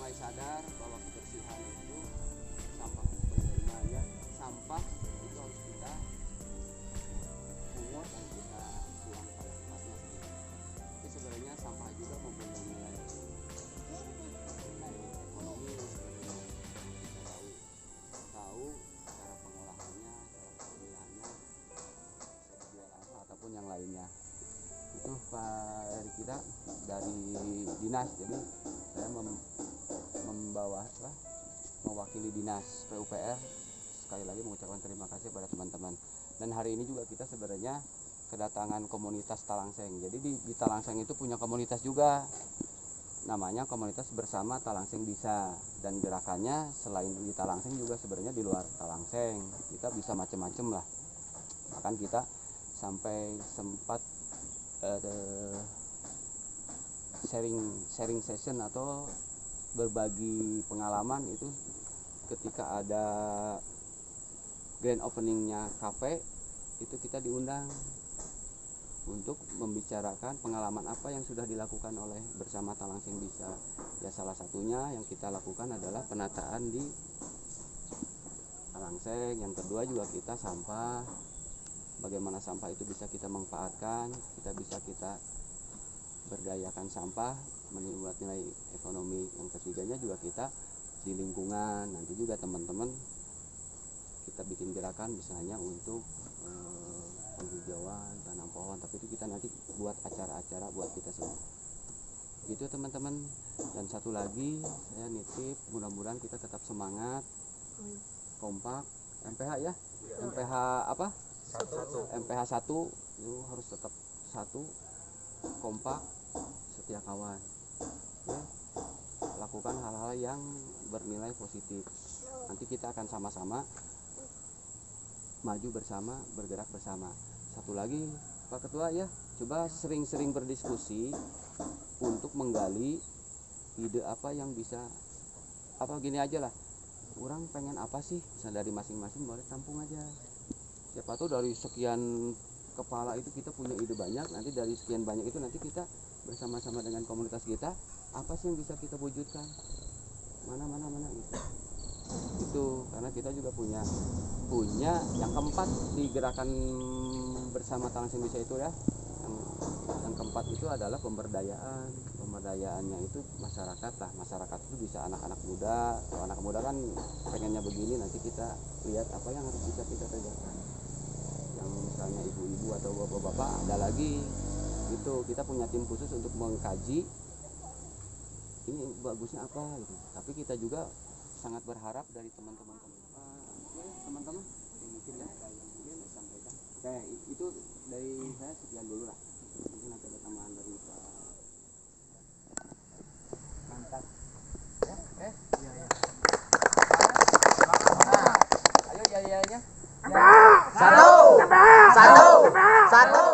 mulai sadar bahwa kebersihan itu sampah berterima ya, sampah itu harus kita pungut dan kita buang pada tempatnya. Tapi sebenarnya sampah juga mempunyai nilai ekonomi sebenarnya. Kita tahu cara pengolahannya, cara pemilahannya, bisa dijual apa ataupun yang lainnya. Itu Pak dari kita dari dinas, jadi saya mewakili dinas PUPR sekali lagi mengucapkan terima kasih pada teman-teman. Dan hari ini juga kita sebenarnya kedatangan komunitas Talangseng. Jadi di Talangseng itu punya komunitas juga, namanya komunitas bersama Talangseng Bisa. Dan gerakannya selain di Talangseng juga sebenarnya di luar Talangseng kita bisa macam-macam lah. Bahkan kita sampai sempat sharing session atau berbagi pengalaman itu ketika ada grand openingnya kafe, itu kita diundang untuk membicarakan pengalaman apa yang sudah dilakukan oleh bersama Talangseng Bisa. Ya salah satunya yang kita lakukan adalah penataan di Talangseng. Yang kedua juga kita sampah, bagaimana sampah itu bisa kita manfaatkan, kita berdayakan sampah, membuat nilai ekonomi. Yang ketiganya juga kita di lingkungan, nanti juga teman-teman kita bikin gerakan misalnya untuk penghijauan, tanam pohon, tapi itu kita nanti buat acara-acara buat kita semua. Itu teman-teman. Dan satu lagi saya nitip, mudah-mudahan kita tetap semangat, kompak, MPH ya, MPH apa? MPH 1 itu harus tetap satu, kompak, setia kawan. Oke? Lakukan hal-hal yang bernilai positif. Nanti kita akan sama-sama maju bersama, bergerak bersama. Satu lagi Pak Ketua ya, coba sering-sering berdiskusi untuk menggali ide apa yang bisa, apa gini aja lah, orang pengen apa sih, bisa dari masing-masing boleh tampung aja. Siapa tahu dari sekian kepala itu kita punya ide banyak, nanti dari sekian banyak itu nanti kita bersama-sama dengan komunitas kita, apa sih yang bisa kita wujudkan, mana gitu. Itu karena kita juga punya yang keempat di gerakan bersama Talangseng Bisa itu ya, yang keempat itu adalah pemberdayaannya itu masyarakat lah. Masyarakat itu bisa anak-anak muda, kalau anak muda kan pengennya begini, nanti kita lihat apa yang harus bisa kita tegakkan. Yang misalnya ibu-ibu atau bapak-bapak ada lagi itu, kita punya tim khusus untuk mengkaji ini bagusnya apa gitu. Tapi kita juga sangat berharap dari teman-teman mungkin ya mungkin sampaikan. Oke, itu dari saya sekian dulu lah. Mungkin nanti ada tambahan dari Pak. Mantap. Ya, iya. Ayo iya. Satu, satu, satu.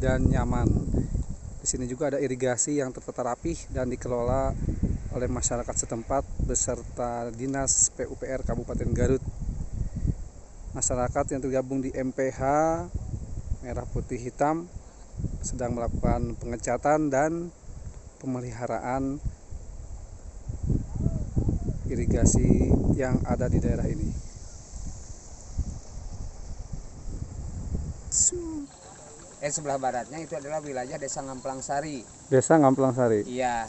dan nyaman. Di sini juga ada irigasi yang tertata rapih dan dikelola oleh masyarakat setempat beserta Dinas PUPR Kabupaten Garut. Masyarakat yang tergabung di MPH Merah Putih Hitam sedang melakukan pengecatan dan pemeliharaan irigasi yang ada di daerah ini. Sebelah baratnya itu adalah wilayah Desa Ngamplang Sari. Desa Ngamplang Sari. Iya,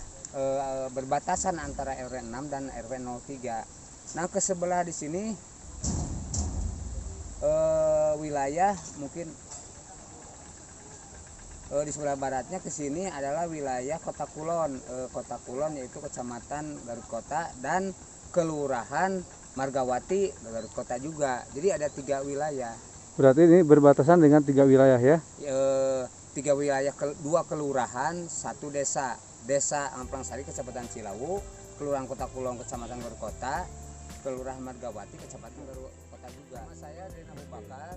berbatasan antara RW 6 dan RW 03. Nah, ke sebelah di sini wilayah mungkin di sebelah baratnya ke sini adalah wilayah Kota Kulon. Kota Kulon yaitu Kecamatan Garut Kota dan Kelurahan Margawati Garut Kota juga. Jadi ada 3 wilayah. Berarti ini berbatasan dengan 3 wilayah ya? 3 wilayah, 2 kelurahan, 1 desa. Desa Amplang Sari, Kecamatan Cilawu, Kelurahan Kota Kulon, Kecamatan Garut Kota, Kelurahan Margawati, Kecamatan Garut Kota juga. Nama saya Rina Abu Bakar.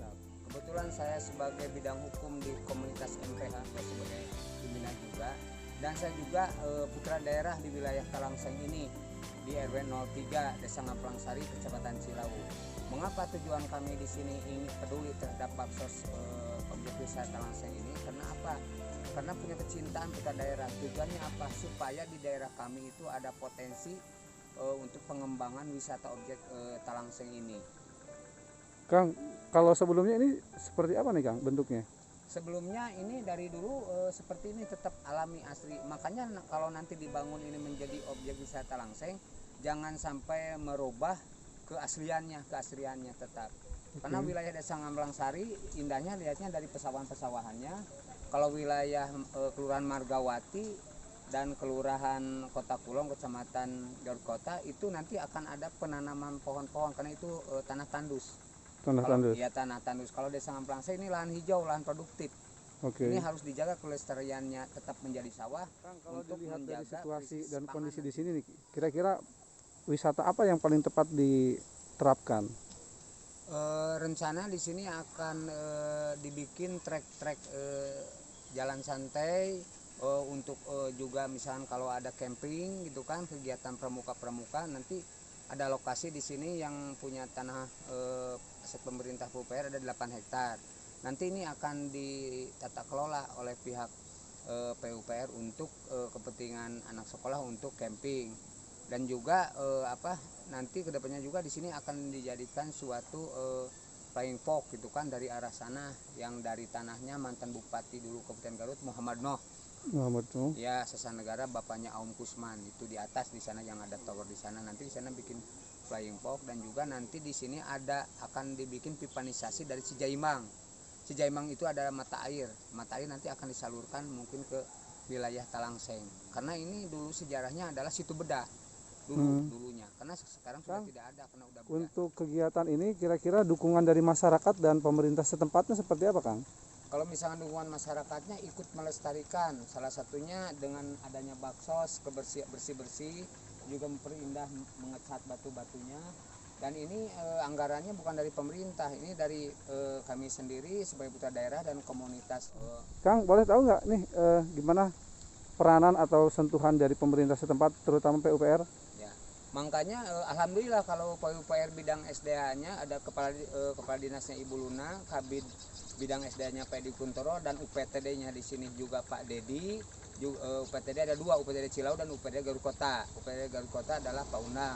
Kebetulan saya sebagai bidang hukum di komunitas MPH, sebagai pimpinan juga. Dan saya juga putra daerah di wilayah Talangseng ini, di RW 03, Desa Ngamplang Sari, Kecamatan Cilawu. Mengapa tujuan kami di sini ingin peduli terhadap baksos objek wisata Talangseng ini? Karena apa? Karena punya kecintaan putra daerah. Tujuannya apa? Supaya di daerah kami itu ada potensi untuk pengembangan wisata objek Talangseng ini. Kang, kalau sebelumnya ini seperti apa nih Kang bentuknya? Sebelumnya ini dari dulu seperti ini, tetap alami asli. Makanya kalau nanti dibangun ini menjadi objek wisata Talangseng, jangan sampai merubah keasliannya tetap. Karena wilayah Desa Ngamplang Sari indahnya lihatnya dari pesawahan-pesawahannya. Kalau wilayah Kelurahan Margawati dan Kelurahan Kota Kulon, Kecamatan Garut Kota, itu nanti akan ada penanaman pohon-pohon karena itu tanah tandus. Iya, tanah tandus. Kalau Desa Ngamplang Sari ini lahan hijau, lahan produktif. Ini harus dijaga kelestariannya tetap menjadi sawah. Kang, kalau dilihat dari situasi dan kondisi di sini nih, kira-kira wisata apa yang paling tepat diterapkan? Rencana di sini akan dibikin trek-trek jalan santai untuk juga misalkan kalau ada camping gitu kan, kegiatan pramuka nanti ada lokasi di sini yang punya tanah aset pemerintah PUPR ada 8 hektar. Nanti ini akan ditata kelola oleh pihak PUPR untuk kepentingan anak sekolah untuk camping. Dan juga nanti kedepannya juga di sini akan dijadikan suatu flying fox gitu kan dari arah sana, yang dari tanahnya mantan Bupati dulu Kabupaten Garut Muhammad Noh. Ya, Sesanegara bapaknya Aum Kusman, itu di atas di sana yang ada tower di sana. Nanti di sana bikin flying fox, dan juga nanti di sini akan dibikin pipanisasi dari Cijaimang. Cijaimang itu ada mata air nanti akan disalurkan mungkin ke wilayah Talangseng. Karena ini dulu sejarahnya adalah situ bedah. Dulunya, karena sekarang sudah tidak ada karena udah bedah. Untuk kegiatan ini kira-kira dukungan dari masyarakat dan pemerintah setempatnya seperti apa Kang? Kalau misalnya dukungan masyarakatnya ikut melestarikan, salah satunya dengan adanya baksos, bersih-bersih, juga memperindah, mengecat batu-batunya. Dan ini anggarannya bukan dari pemerintah, ini dari kami sendiri sebagai putra daerah dan komunitas. Kang, boleh tahu nggak nih gimana peranan atau sentuhan dari pemerintah setempat terutama PUPR? Makanya alhamdulillah kalau PUPR bidang SDA-nya ada kepala dinasnya Ibu Luna, Kabid bidang SDA-nya Pak Edi Kuntoro, dan UPTD-nya di sini juga Pak Dedi. UPTD ada 2, UPTD Cilawu dan UPTD Garut Kota. UPTD Garut Kota adalah Pak Unang.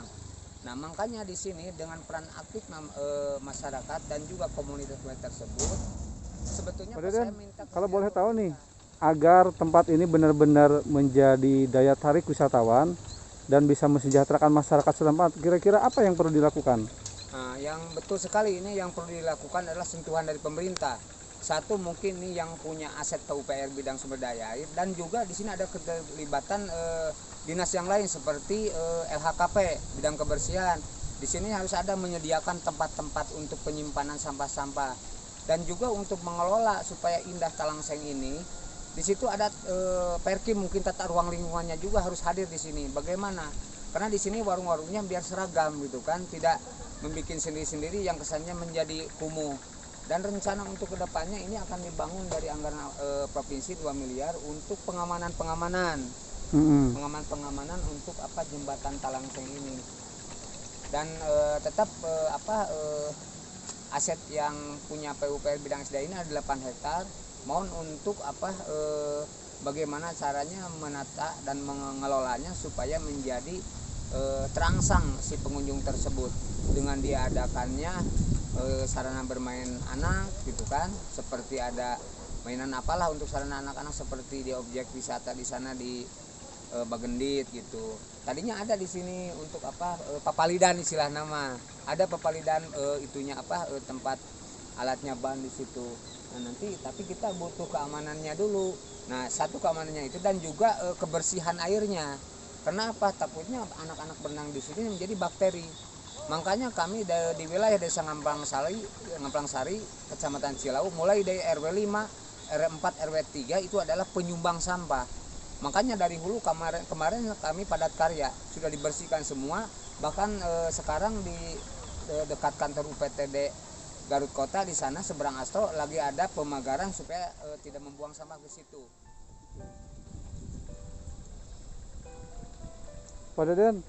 Nah, makanya di sini dengan peran aktif masyarakat dan juga komunitas tersebut, sebetulnya saya minta kalau boleh tahu nih, agar tempat ini benar-benar menjadi daya tarik wisatawan dan bisa mensejahterakan masyarakat setempat, kira-kira apa yang perlu dilakukan? Nah, yang betul sekali ini yang perlu dilakukan adalah sentuhan dari pemerintah. Satu, mungkin nih yang punya aset PUPR bidang sumber daya air, dan juga di sini ada keterlibatan dinas yang lain seperti LHKP bidang kebersihan. Di sini harus ada menyediakan tempat-tempat untuk penyimpanan sampah-sampah, dan juga untuk mengelola supaya indah Talangseng ini. Di situ ada Perkim, mungkin tata ruang lingkungannya juga harus hadir di sini. Bagaimana? Karena di sini warung-warungnya biar seragam gitu kan, tidak membuat sendiri-sendiri yang kesannya menjadi kumuh. Dan rencana untuk kedepannya ini akan dibangun dari anggaran provinsi 2 miliar untuk pengamanan untuk apa jembatan Talangseng ini. Dan tetap aset yang punya PUPR bidang SDA ini ada 8 hektar. Mohon untuk bagaimana caranya menata dan mengelolanya supaya menjadi terangsang si pengunjung tersebut dengan diadakannya sarana bermain anak gitu kan, seperti ada mainan apalah untuk sarana anak-anak seperti di objek wisata di sana di Bagendit gitu. Tadinya ada di sini untuk papalidan istilah nama. Ada papalidan itunya tempat alatnya ban di situ. Nah, nanti tapi kita butuh keamanannya dulu. Nah, satu keamanannya itu dan juga kebersihan airnya. Kenapa? Takutnya anak-anak berenang di sini menjadi bakteri. Makanya kami di wilayah Desa Ngamplang Sari, Kecamatan Cilau, mulai dari RW 5, RW 4, RW 3 itu adalah penyumbang sampah. Makanya dari hulu kemarin kami padat karya, sudah dibersihkan semua. Bahkan sekarang di dekat kantor UPTD Garut Kota di sana seberang Astro lagi ada pemagaran supaya tidak membuang sampah ke situ. Pak Deden,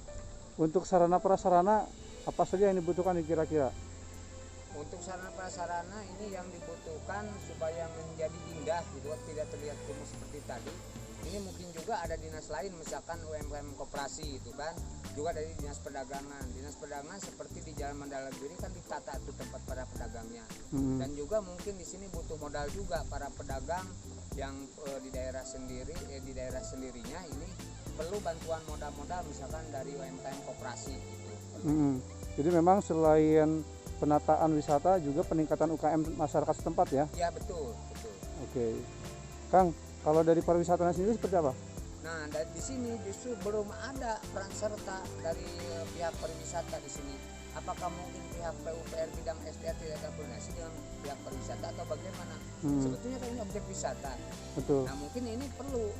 untuk sarana prasarana apa saja yang dibutuhkan kira-kira? Untuk sarana prasarana ini yang dibutuhkan supaya menjadi indah gitu, tidak terlihat kumuh seperti tadi. Ini mungkin juga ada dinas lain, misalkan UMKM koperasi itu kan, juga dari dinas perdagangan. Dinas perdagangan seperti di Jalan Mandalagiri kan ditata itu tempat para pedagangnya. Dan juga mungkin di sini butuh modal juga para pedagang yang di daerah sendirinya ini perlu bantuan modal misalkan dari UMKM koperasi gitu. Jadi memang selain penataan wisata juga peningkatan UKM masyarakat setempat ya? Ya betul. Oke. Kang, kalau dari pariwisatanya sendiri seperti apa? Nah, di sini justru belum ada peran serta dari pihak pariwisata di sini. Apakah mungkin pihak PUPR bidang SDA tidak ada koordinasi dengan pihak pariwisata atau bagaimana? Sebetulnya kan ini objek wisata. Betul. Nah, mungkin ini perlu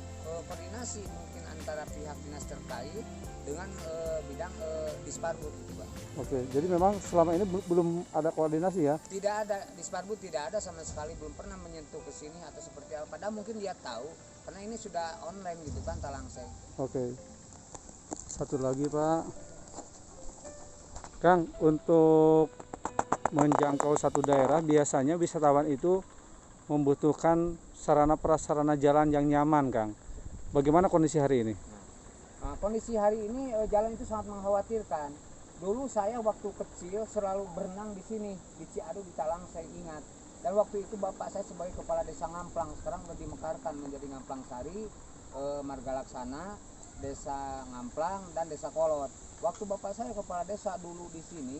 koordinasi mungkin antara pihak dinas terkait dengan bidang Disparbud gitu, Pak. Oke, jadi memang selama ini belum ada koordinasi ya? Tidak ada, Disparbud tidak ada sama sekali, belum pernah menyentuh ke sini atau seperti apa. Padahal mungkin dia tahu karena ini sudah online gitu kan Talangseng. Oke. Satu lagi, Pak. Kang, untuk menjangkau satu daerah biasanya wisatawan itu membutuhkan sarana prasarana jalan yang nyaman, Kang. Bagaimana kondisi hari ini? Nah, kondisi hari ini jalan itu sangat mengkhawatirkan. Dulu saya waktu kecil selalu berenang di sini, di Ciadu, di Talangseng, ingat. Dan waktu itu bapak saya sebagai kepala desa Ngamplang, sekarang sudah dimekarkan menjadi Ngamplang Sari, Marga Laksana, Desa Ngamplang, dan Desa Kolot. Waktu bapak saya kepala desa dulu di sini,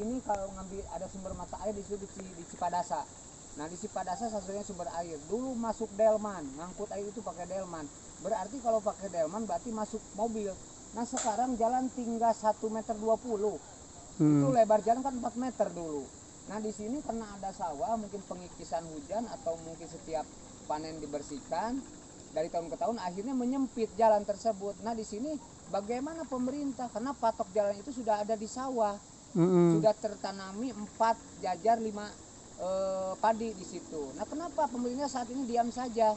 ini kalau ngambil ada sumber mata air di situ di Cipadasa. Nah, di Cipadasa satunya sumber air. Dulu masuk delman, ngangkut air itu pakai delman. Berarti kalau pakai delman berarti masuk mobil. Nah, sekarang jalan tinggal 1,20 meter. Itu lebar jalan kan 4 meter dulu. Nah, di sini karena ada sawah, mungkin pengikisan hujan atau mungkin setiap panen dibersihkan dari tahun ke tahun akhirnya menyempit jalan tersebut. Nah, di sini bagaimana pemerintah, karena patok jalan itu sudah ada di sawah. Sudah tertanami 4 jajar 5 padi di situ. Nah, kenapa pemerintah saat ini diam saja?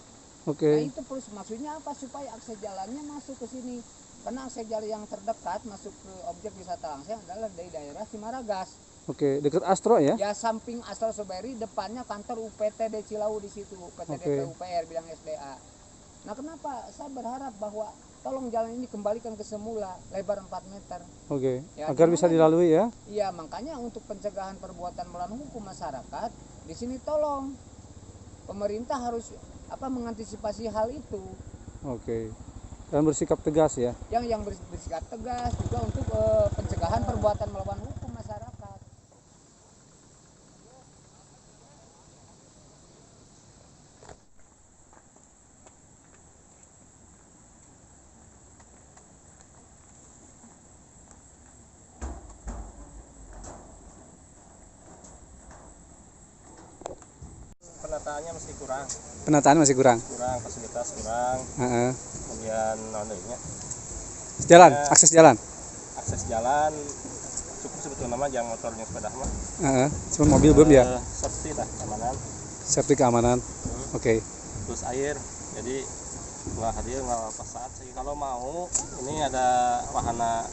Nah, itu terus maksudnya apa? Supaya akses jalannya masuk ke sini. Karena akses jalan yang terdekat masuk ke objek wisata Talangseng adalah dari daerah Simaragas. Oke, dekat Astro ya? Ya, samping Astro Soberi, depannya kantor UPTD Cilau di situ, UPTD PUPR bidang SDA. Nah, kenapa saya berharap bahwa tolong jalan ini kembalikan ke semula, lebar 4 meter. Oke, ya, agar bisa dilalui ya? Iya, makanya untuk pencegahan perbuatan melawan hukum masyarakat, di sini tolong pemerintah harus mengantisipasi hal itu. Oke. Dan bersikap tegas ya? Yang bersikap tegas juga untuk pencegahan perbuatan melawan hukum masyarakat. Penataannya masih kurang. Penataan masih kurang? Kurang, fasilitas kurang. Kemudian Jalan, akses jalan? Akses jalan cukup sebetulnya mah yang motornya sepeda mah. Cuma mobil belum ya? Safety lah, keamanan. Safety keamanan. Oke. Terus air, jadi nggak hadir nggak pesat sih. Kalau mau ini ada wahana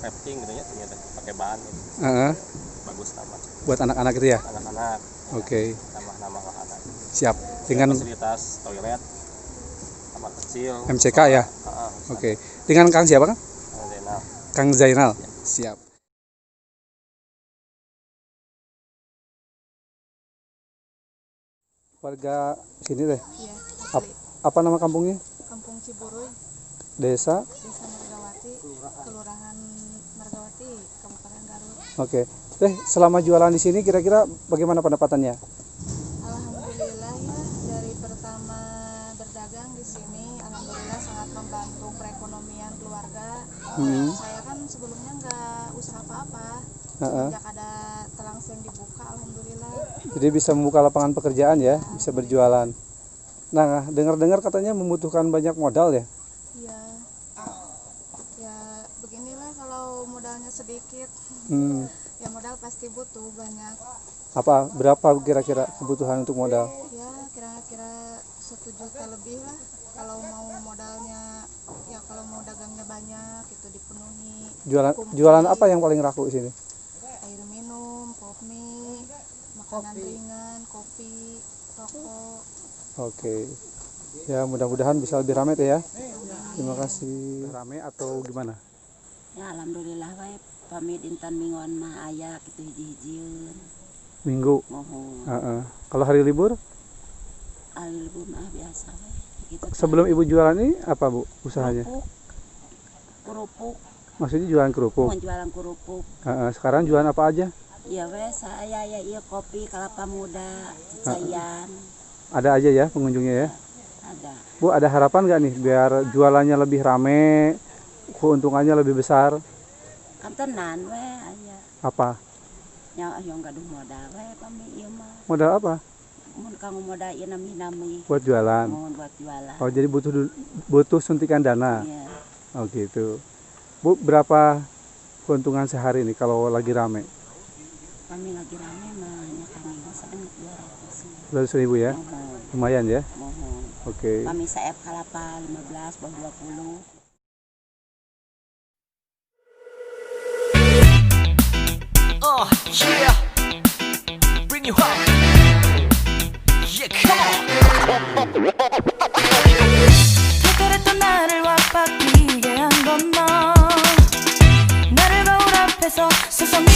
rafting gitu ya, ternyata pakai ban gitu. Bagus nama. Buat anak-anak itu ya? Anak-anak. Oke. Nama wahana. Siap. Dengan fasilitas toilet, kamar kecil. MCK ya? Oke. Dengan Kang siapa Kang? Zainal. Kang Zainal. Siap. Warga sini deh. Iya, Apa nama kampungnya? Kampung Ciburuy, Desa. Desa Margawati, Kelurahan Margawati, Kabupaten Garut. Oke. Selama jualan di sini kira-kira bagaimana pendapatannya? Alhamdulillah ya, dari pertama berdagang di sini, alhamdulillah sangat membantu perekonomian keluarga. Saya kan sebelumnya nggak usaha apa-apa, sejak ada Telangseng dibuka, alhamdulillah. Jadi bisa membuka lapangan pekerjaan ya, bisa berjualan. Nah, dengar-dengar katanya membutuhkan banyak modal ya? Iya, ya beginilah kalau modalnya sedikit, ya modal pasti butuh banyak. Berapa kira-kira kebutuhan untuk modal? Ya kira-kira 1 juta lebih lah kalau mau modalnya, ya kalau mau dagangnya banyak itu dipenuhi. Jualan apa yang paling laku di sini? Air minum, pop mie, makanan ringan, kopi, rokok. Oke. Ya mudah-mudahan bisa lebih ramai ya. Terima kasih. Ramai atau gimana? Ya alhamdulillah wae pamit dinten mingguan mah aya kitu hiji-hijieun. Minggu. Mohon. Kalau hari libur? Hari libur mah biasa wae. Gitu. Sebelum Ibu jualan ini apa Bu usahanya? Kerupuk. Maksudnya jualan kerupuk? Mau jualan kerupuk. Sekarang jualan apa aja? Iya weh saya ya iya kopi kelapa muda, cicayan. Ada aja ya pengunjungnya ya? Ada. Bu ada harapan nggak nih biar jualannya lebih rame, keuntungannya lebih besar? Kan tenan weh aya. Apa? Nya yang gaduh modal weh pami ieu mah. Modal apa? Mun kanggo modal ieu nami-nami. Buat jualan. Mohon buat jualan. Oh jadi butuh suntikan dana. Iya. Oh gitu. Bu berapa keuntungan sehari nih kalau lagi rame? Kami lagi rame mah nya kami sedang 200. 200.000 ya? Mohon. Lumayan ya? Mohon. Oke. Kami saep kalapa 15 bawah 20. Oh yeah, bring you up. Yeah, come on. 그랬던 나를 왁박이게 한 건 너 나를 거울 앞에서 세상이